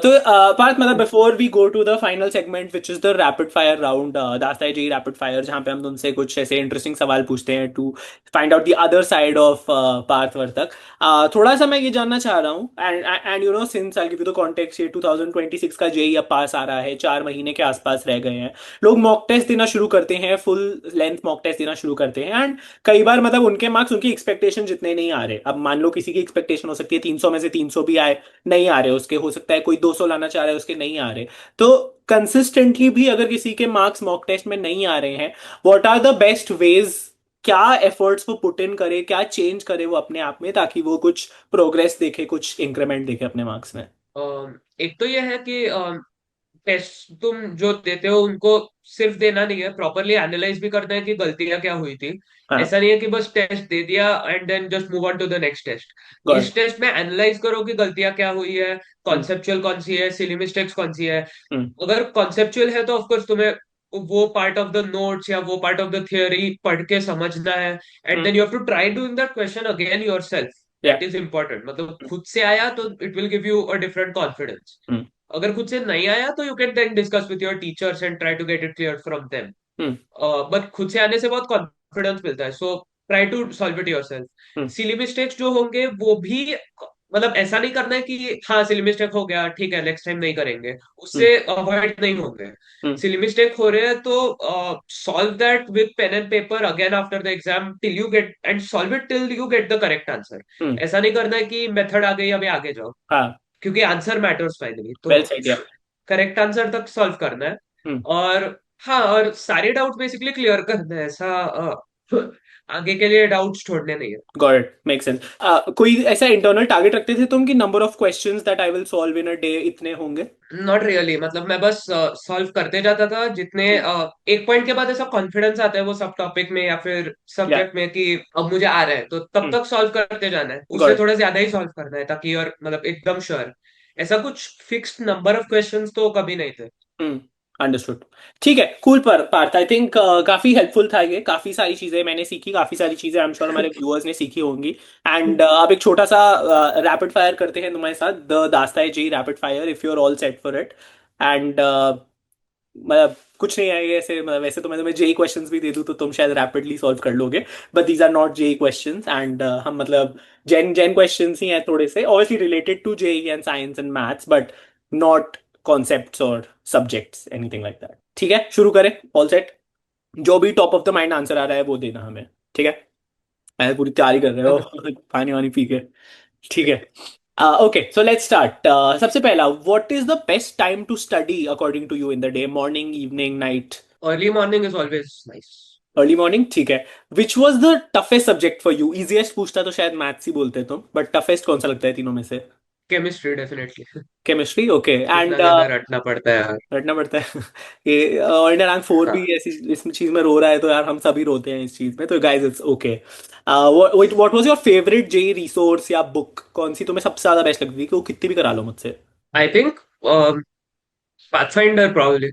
तो पार्थ, मतलब before we go to the final segment which is the rapid fire round, दास्ताई जी रैपिड फायर, जहाँ पे हम तुमसे कुछ ऐसे इंटरेस्टिंग सवाल पूछते हैं to find out the other side of Parth Vartak, थोड़ा सा मैं ये जानना चाह रहा हूँ, and since I give you the context, ये 2026 का जेई अब पास आ रहा है, 4 महीने के आसपास रह गए हैं, लोग मॉक टेस्ट देना शुरू करते हैं, फुल लेंथ मॉक टेस्ट देना शुरू करते हैं, एंड कई बार मतलब उनके मार्क्स उनकी एक्सपेक्टेशन जितने नहीं आ रहे, अब मान लो किसी की एक्सपेक्टेशन हो सकती है 300 में से 300 भी आए, नहीं आ रहे उसके, हो सकता है कोई 200 लाना चाह रहा है उसके नहीं आ रहे, तो कंसिस्टेंटली भी अगर किसी के मार्क्स मॉक टेस्ट में नहीं आ रहे हैं, what are the best ways, क्या एफर्ट्स वो पुट इन करे, क्या चेंज करे वो अपने आप में, ताकि वो कुछ प्रोग्रेस देखे, कुछ इंक्रीमेंट देखे अपने मार्क्स में? एक तो ये है कि टेस्ट तुम जो देते हो उनको सिर्फ देना नहीं है, प्रॉपरली एनालाइज भी करना है कि गलतियां क्या हुई थी. हाँ। ऐसा नहीं है कि बस टेस्ट दे दिया and then just move on to the next test. गॉड। इस टेस्ट में एनालाइज करो कि गलतियां क्या हुई है, हम्म। कॉन्सेप्चुअल कौन सी है, सिली मिस्टेक्स कौन सी है. हम्म। अगर कॉन्सेप्चुअल है तो ऑफकोर्स तुम्हें वो पार्ट ऑफ द नोट्स या वो पार्ट ऑफ द थियोरी पढ़ के समझना है, and hmm. Then you have to try doing that question again yourself. Yeah. That is important, मतलब खुद से आया तो it will give you a different confidence. Hmm. अगर खुद से नहीं आया तो you can then discuss with your teachers and try to get it clear from them. Hmm. But खुद से आने से बहुत कॉन्फिडेंस मिलता है, so try to solve it yourself. Hmm. Silly mistakes जो होंगे वो भी, मतलब ऐसा नहीं करना है कि हाँ सिली मिस्टेक हो गया ठीक है नेक्स्ट टाइम नहीं करेंगे, हम्म। उससे अवॉइड नहीं होंगे. हम्म। सिली मिस्टेक हो रहे हैं तो solve that with pen and paper again after the exam till you get, and solve it till you get the correct answer. Hmm. ऐसा नहीं करना है कि मेथड आ गई अभी आगे जाओ, हाँ। क्योंकि आंसर मैटर्स फाइनली, वेल तो सेड। या। करेक्ट आंसर तक सॉल्व करना है. हम्म। और हाँ, और सारे डाउट बेसिकली क्लियर करना है, ऐसा आगे के लिए डाउट्स छोड़ने नहीं है. Got it, make sense. कोई ऐसा इंटरनल टारगेट रखते थे तुम कि number of questions that I will solve in a day इतने होंगे? नॉट रियली, मतलब मैं बस सॉल्व करते जाता था जितने, एक पॉइंट के बाद ऐसा कॉन्फिडेंस आता है वो सब टॉपिक में या फिर या। सब्जेक्ट में कि अब मुझे आ रहा है, तो तब तक सॉल्व करते जाना है, उससे गॉट। थोड़ा ज्यादा ही सॉल्व करना है ताकि, और मतलब एकदम श्योर. ऐसा कुछ फिक्स्ड नंबर ऑफ क्वेश्चंस तो कभी नहीं थे. हम्म। अंडरस्टूड। ठीक है, कूल। पर पार्थ, आई थिंक काफी हेल्पफुल था ये, काफी सारी चीजें मैंने सीखी, काफी सारी चीजें आई एम श्योर हमारे व्यूअर्स ने सीखी होंगी, एंड अब एक छोटा सा रैपिड फायर करते हैं तुम्हारे साथ, द दास्ताई जी rapid fire, if you are all set for it, and मतलब कुछ नहीं आएगा ऐसे, मतलब वैसे तो मैं तुम्हें जेई क्वेश्चंस भी दे दूं तो तुम शायद रैपिडली सॉल्व कर लोगे, but these are not JEE questions, and हम मतलब जेन जेन क्वेश्चंस ही हैं थोड़े से, obviously related to JEE and science and maths, but not concepts और सब्जेक्ट्स एनीथिंग लाइक दैट। ठीक है, शुरू करें? All set? जो भी top of the mind answer आ रहा है वो देना हमें, ठीक है? मैं पूरी तैयारी कर रहे हो ओके. पानी वानी पी के। ठीक है। Okay, so let's start. सबसे पहला, what is the best time to study according to you in the day? Morning, evening, night? Early morning is always nice. Early morning ठीक है। Which was the toughest subject for you? Easiest पूछता तो शायद maths ही बोलते तुम, but toughest कौन सा लगता है तीनों में से? Chemistry definitely. Chemistry, okay. इतना एंड ज्यादा रटना पड़ता है यार। रटना पड़ता है। ये और इंडियन रैंक 4 भी हाँ। ऐसी इस चीज में रो रहा है तो यार हम सभी रोते हैं इस चीज में, तो guys it's okay. What was your favourite JEE resource या बुक? कौन सी तुम्हें सबसे ज्यादा बेस्ट लगती थी कि वो कितनी भी करा लो मुझसे? I think Pathfinder probably.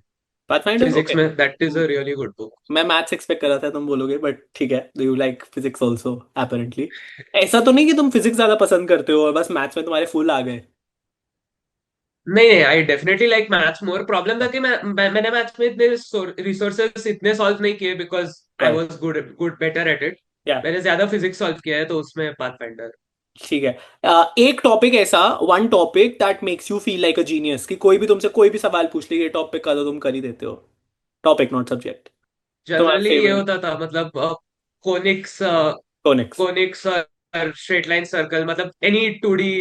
Pathfinder, physics okay. में that is a really good book. मैं मैथ्स एक्सपेक्ट कर रहा था तुम बोलोगे, बट ठीक है, do you like physics also apparently? ऐसा तो नहीं कि तुम फिजिक्स ज्यादा पसंद करते हो और बस मैथ्स में तुम्हारे फुल आ गए? नहीं नहीं, I definitely like maths more. Problem था कि मैंने मैथ्स में इतने रिसोर्सेस इतने सॉल्व नहीं किए because I got was good good better at it. या मैंने ज्यादा फिजिक्स सॉल्व किया है तो उसमें पाथफाइंडर। ठीक है। एक टॉपिक ऐसा, one topic that makes you feel like a genius, कि कोई भी तुमसे कोई भी सवाल पूछ ले, ये टॉपिक का तो तुम कर ही देते हो। Topic not subject. तुम्हारा जनरली ये फेवरेट? होता था मतलब कोनिक्स कोनिक्स। कोनिक्स और स्ट्रेट लाइन सर्कल, मतलब एनी 2D,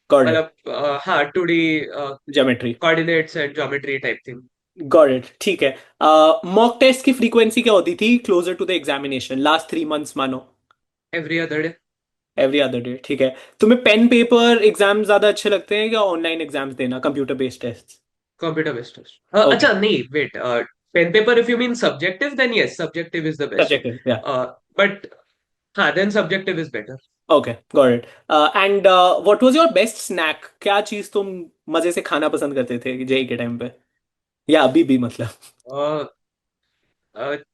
गॉट इट। मतलब हाँ 2D geometry. Coordinates and geometry type thing. Got it, ठीक है। मॉक टेस्ट की फ्रीक्वेंसी क्या होती थी closer to the examination, last 3 months मानो? Every other day. Every other day, ठीक है। तुम्हें पेन पेपर एग्जाम ज्यादा अच्छे लगते हैं या ऑनलाइन एग्जाम्स देना, computer based test? Computer based. Okay. अच्छा नहीं wait, pen paper if you mean subjective then yes subjective is the best. Subjective या? बट हाँ then subjective is better. Okay, got it. And what was your best snack? क्या चीज तुम मजे से खाना पसंद करते थे जेई के टाइम पे, या अभी भी मतलब?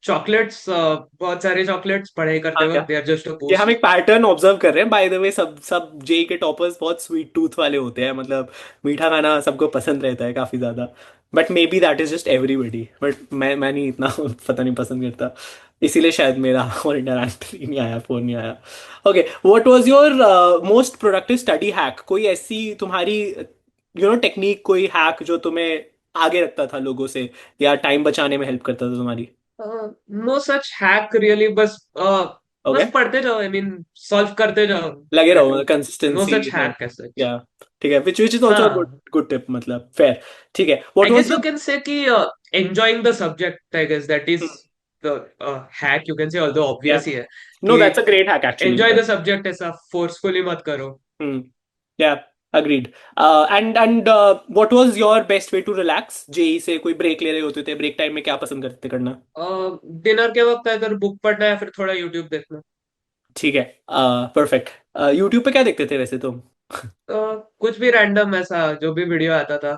चॉकलेट्स, बहुत सारे चॉकलेट्स पढ़ाई करते हाँ क्या? वक्त, दे आर जस्ट अ ये हम बूस्ट। एक पैटर्न ऑब्जर्व कर रहे हैं बाय द वे, सब सब जेई के टॉपर्स बहुत स्वीट टूथ वाले होते हैं, मतलब मीठा खाना सबको पसंद रहता है काफी ज्यादा। But may be that is just everybody, but मैं नहीं इतना पता नहीं पसंद करता, इसीलिए शायद मेरा और इंडिया रैंक 3 नहीं आया, 4 नहीं आया। Okay, what was your most productive study hack? कोई ऐसी तुम्हारी टेक्निक, कोई हैक जो तुम्हें आगे रखता था लोगों से, या टाइम बचाने में हेल्प करता था तुम्हारी? नो सच हैक रियली, बस ओके, बस पढ़ते जाओ, आई मीन सॉल्व करते जाओ। लगे दैट रहो, no consistency. Such hack as such. या ठीक है, विच इज ऑल्सो गुड, हाँ, गुड टिप, मतलब फेयर। ठीक है, what I was guess you the? Can say कि enjoying the subject, I guess that is the hack you can say, although या obvious ही है नो, कि that's a great hack actually, enjoy मतलब। the subject, ऐसा forcefully मत करो। Hmm, yeah agreed. And what was your best way to relax JEE से? कोई break ले रहे होते थे, ब्रेक टाइम में क्या पसंद करते थे करना? डिनर के वक्त अगर बुक पढ़ना है फिर थोड़ा यूट्यूब देखना। ठीक है, परफेक्ट। यूट्यूब पे क्या देखते थे वैसे तुम? कुछ भी रैंडम ऐसा जो भी वीडियो आता था।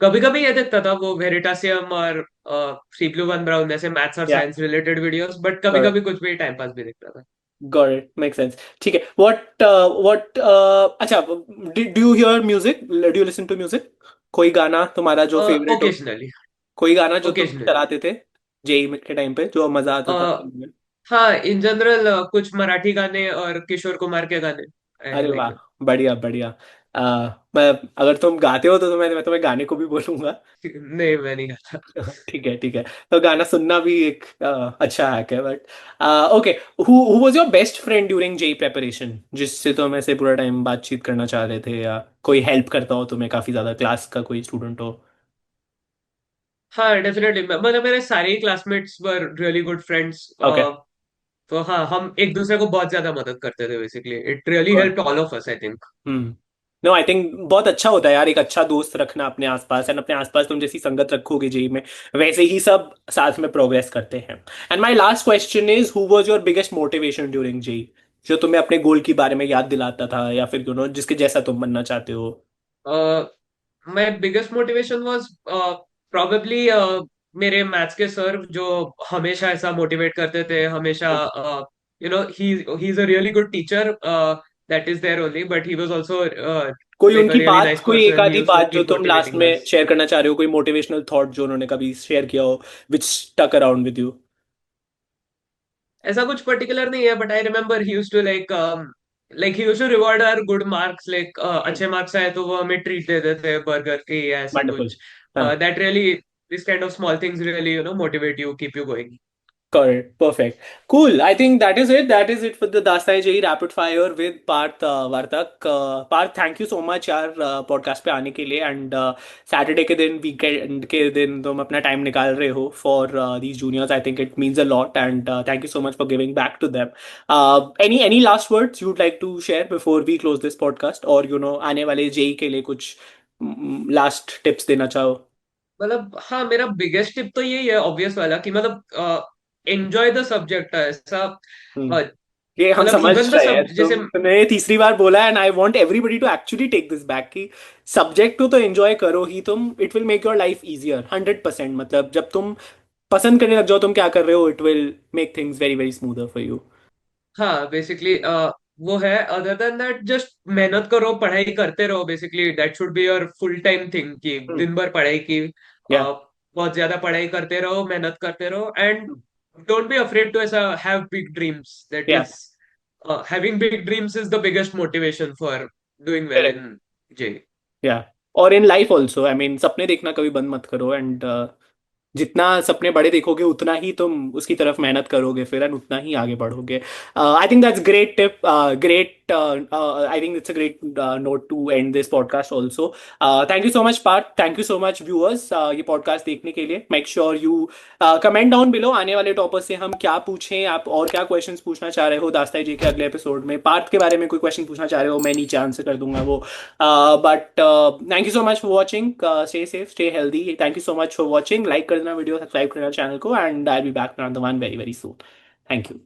कभी कभी ये देखता था वो वेरिटासियम और सीप्लू वन ब्राउन ऐसे मैथ्स और या साइंस रिलेटेड वीडियोस, बट कभी गॉट कभी कुछ भी टाइम पास भी देखता था। Got it, make sense. ठीक है, व्हाट अच्छा, do you hear music, do you listen to music? कोई गाना तुम्हारा जो फेवरेट हो? ओकेजनली। कोई गाना जो तुम ओकेजनली। चलाते थे जेई के टाइम पे, जो मजा आता था सुनने में? हाँ इन जनरल कुछ मराठी गाने और किशोर कुमार के गाने, आई अरे लाइक वाह, देम। बढ़िया बढ़िया। मैं, अगर तुम गाते हो तो मैं तुम्हें गाने को भी बोलूंगा। नहीं मैं नहीं गाता। ठीक है ठीक है, तो गाना सुनना भी एक अच्छा हैक है, but okay. Who was your best friend during JEE preparation, जिससे तुम ऐसे पूरा टाइम बातचीत करना चाह रहे थे, या कोई हेल्प करता हो तुम्हें काफी ज्यादा, क्लास का कोई स्टूडेंट हो? हाँ डेफिनेटली, मतलब मेरे सारे ही classmates were really good friends. Okay, तो हाँ हम एक दूसरे को बहुत ज्यादा मदद करते थे, basically it really help all of us I think. Hmm. No, I think बहुत अच्छा होता है यार एक अच्छा दोस्त रखना अपने आसपास, एंड अपने आसपास तुम जैसी संगत रखोगे जेई में, वैसे ही सब साथ में प्रोग्रेस करते हैं। And my last question is, who was your biggest motivation during JEE, जो तुम्हें अपने गोल के बारे में याद दिलाता था, या फिर जिसके जैसा तुम बनना चाहते हो? My biggest motivation was probably मेरे मैथ्स के सर, जो हमेशा ऐसा मोटिवेट करते थे हमेशा। He is a really good teacher, that is there only, but he was also कोई लाइक अ उनकी रियली बात, नाइस कोई एक पर्सन, ही आधी यूज्ड टू बात जो कीप तुम लास्ट मोटिवेटिंग में अस। शेयर करना चाह रहे हो, कोई मोटिवेशनल थॉट जो उन्होंने कभी शेयर किया हो, which stuck around with you? ऐसा कुछ पर्टिकुलर नहीं है, but I remember he used to like he used to reward our good marks, like अच्छे मार्क्स आए तो वो हमें ट्रीट दे देते बर्गर की या ऐसा वंडरफुल। कुछ। That really, this kind of small things really motivate you, keep you going. Correct. Perfect. Cool. I think that is it. That is it for the Dastai Ji Rapid Fire with Parth Vartak. Parth, thank you so much यार podcast पे आने के लिए and Saturday के दिन weekend के दिन तुम अपना टाइम निकाल रहे हो for these juniors I think it means a lot and thank you so much for giving back to them any last words you'd like to share before we close this podcast और you know आने वाले JEE के लिए कुछ last tips देना चाहो. मतलब हाँ, मेरा बिगेस्ट टिप तो यही है, ऑब्वियस वाला, कि मतलब एंजॉय द सब्जेक्ट ऐसा। हम्म. अ, ये हम मतलब समझ इवन द रहे हैं सब जैसे। तुमने तीसरी बार बोला है and I want everybody to actually take this back कि सब्जेक्ट को तो एंजॉय करो ही तुम. It will make your life easier 100%. मतलब जब तुम पसंद करने लग जाओ तुम क्या कर रहे हो it will make things very very smoother for you. हाँ बेसिकली वो है, अदर देन दैट जस्ट मेहनत करो, पढ़ाई करते रहो, basically that should be your full time thing, कि दिन भर पढ़ाई की, या बहुत ज्यादा पढ़ाई करते रहो, मेहनत करते रहो, and don't be afraid to ऐसा have big dreams, that yeah is having big dreams is the biggest motivation for doing well correct. In JEE. Yeah और in life also I mean सपने देखना कभी बंद मत करो एंड जितना सपने बड़े देखोगे उतना ही तुम उसकी तरफ मेहनत करोगे फिर एंड उतना ही आगे बढ़ोगे. I think that's great tip. Great. I think it's a great note to end this podcast also. Thank you so much Parth. Thank you so much viewers ये पॉडकास्ट देखने के लिए. Make sure you comment down below आने वाले topic से हम क्या पूछें. आप और क्या क्वेश्चंस पूछना चाह रहे हो दास्ताई जी के अगले एपिसोड में. पार्थ के बारे में कोई क्वेश्चन पूछना चाह रहे हो मैं नीचे आंसर कर दूंगा वो. But thank you so much for watching. Stay safe, stay healthy. Thank you so much for watching. Like कर देना वीडियो, सब्सक्राइब करना चैनल को, and I'll be back with another one very very soon. Thank you.